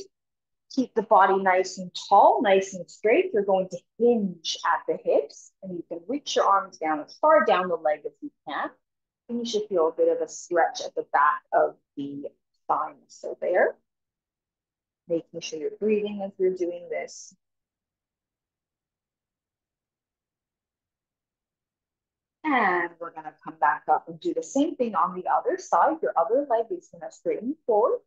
Keep the body nice and tall, nice and straight. You're going to hinge at the hips, and you can reach your arms down as far down the leg as you can. And you should feel a bit of a stretch at the back of the spine. So there, making sure you're breathing as you're doing this. And we're going to come back up and do the same thing on the other side. Your other leg is going to straighten forward,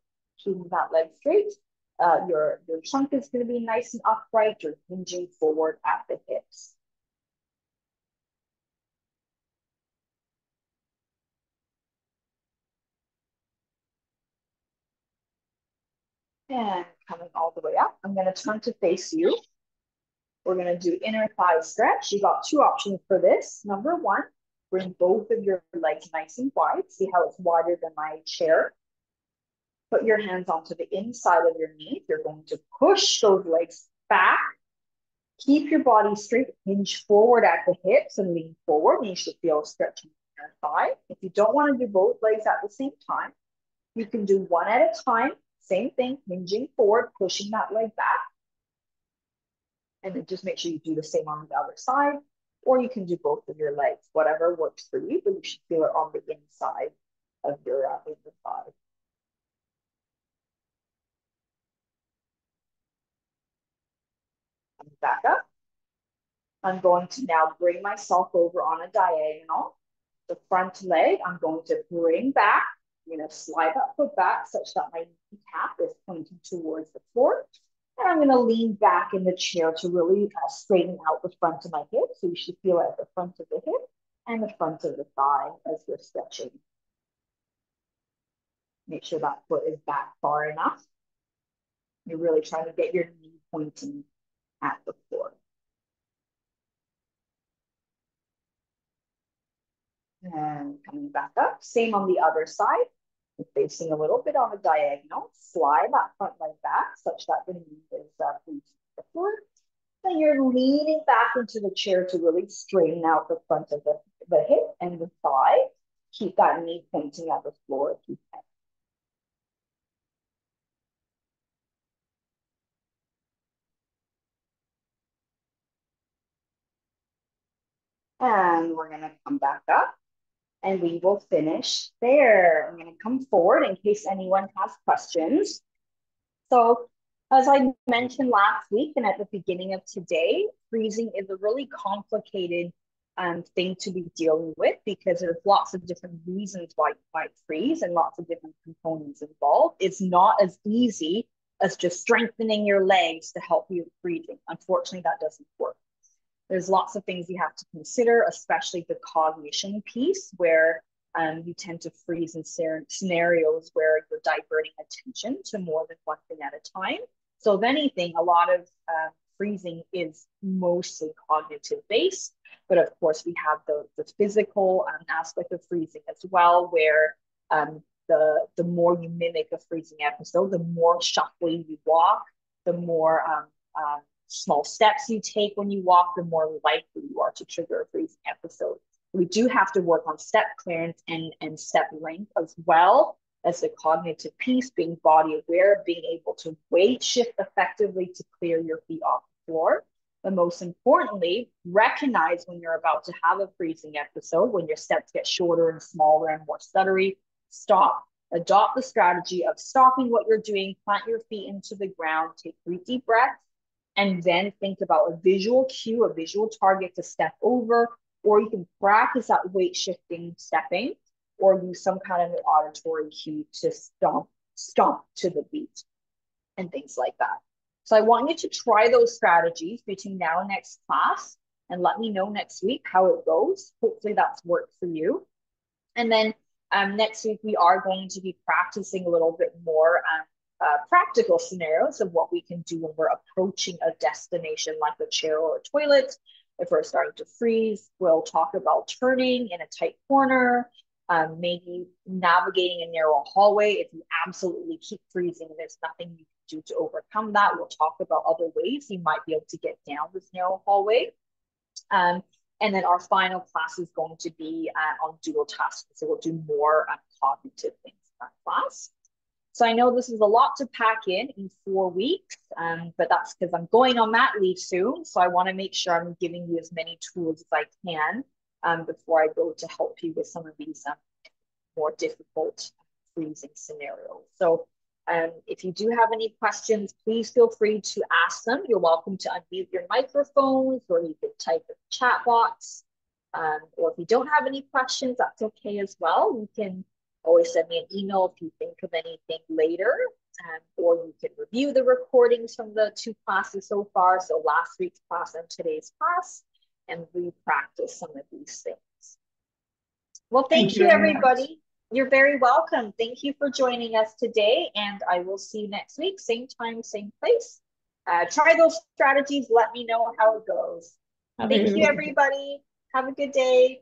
keeping that leg straight. Your trunk is going to be nice and upright. You're hinging forward at the hips. And coming all the way up, I'm going to turn to face you. We're going to do inner thigh stretch. You got 2 options for this. Number 1, bring both of your legs nice and wide. See how it's wider than my chair. Put your hands onto the inside of your knees. You're going to push those legs back Keep your body straight, hinge forward at the hips and lean forward. You should feel stretching in your thigh. If you don't want to do both legs at the same time, you can do one at a time. Same thing, hinging forward, pushing that leg back. And then just make sure you do the same on the other side. Or you can do both of your legs, whatever works for you, but you should feel it on the inside of your thigh. And back up. I'm going to now bring myself over on a diagonal. The front leg, I'm going to bring back. I'm going to slide that foot back such that my kneecap is pointing towards the floor. And I'm going to lean back in the chair to really straighten out the front of my hip. So you should feel it at the front of the hip and the front of the thigh as you're stretching. Make sure that foot is back far enough. You're really trying to get your knee pointing at the floor. And coming back up, same on the other side. You're facing a little bit on the diagonal. Slide that front leg back such that the knee is pointing to the floor. Then you're leaning back into the chair to really straighten out the front of the hip and the thigh. Keep that knee pointing at the floor if you can. And we're going to come back up and we will finish there. I'm going to come forward in case anyone has questions. So as I mentioned last week and at the beginning of today, freezing is a really complicated thing to be dealing with because there's lots of different reasons why you might freeze and lots of different components involved. It's not as easy as just strengthening your legs to help you with freezing. Unfortunately, that doesn't work. There's lots of things you have to consider, especially the cognition piece, where you tend to freeze in scenarios where you're diverting attention to more than one thing at a time. So if anything, a lot of freezing is mostly cognitive based, but of course we have the physical aspect of freezing as well, where the more you mimic a freezing episode, the more shuffling you walk, the more small steps you take when you walk, the more likely you are to trigger a freezing episode. We do have to work on step clearance and step length as well as the cognitive piece, being body aware, being able to weight shift effectively to clear your feet off the floor. But most importantly, recognize when you're about to have a freezing episode, when your steps get shorter and smaller and more stuttery, stop. Adopt the strategy of stopping what you're doing, plant your feet into the ground, take 3 deep breaths, and then think about a visual cue, a visual target to step over, or you can practice that weight shifting stepping, or use some kind of an auditory cue to stomp to the beat and things like that. So I want you to try those strategies between now and next class and let me know next week how it goes. Hopefully that's worked for you. And then next week we are going to be practicing a little bit more practical scenarios of what we can do when we're approaching a destination like a chair or a toilet. If we're starting to freeze, we'll talk about turning in a tight corner, maybe navigating a narrow hallway. If you absolutely keep freezing and there's nothing you can do to overcome that, we'll talk about other ways you might be able to get down this narrow hallway. And then our final class is going to be on dual tasking. So we'll do more cognitive things in that class. So I know this is a lot to pack in 4 weeks, but that's because I'm going on mat leave soon. So I want to make sure I'm giving you as many tools as I can before I go to help you with some of these more difficult freezing scenarios. So if you do have any questions, please feel free to ask them. You're welcome to unmute your microphones, or you can type in the chat box. Or if you don't have any questions, that's okay as well. You can always send me an email if you think of anything later, or you can review the recordings from the 2 classes so far, so last week's class and today's class, and re-practice some of these things. Well, thank you everybody. You're very welcome. Thank you for joining us today, and I will see you next week, same time, same place. Try those strategies. Let me know how it goes. Thank you, everybody. Have a good day.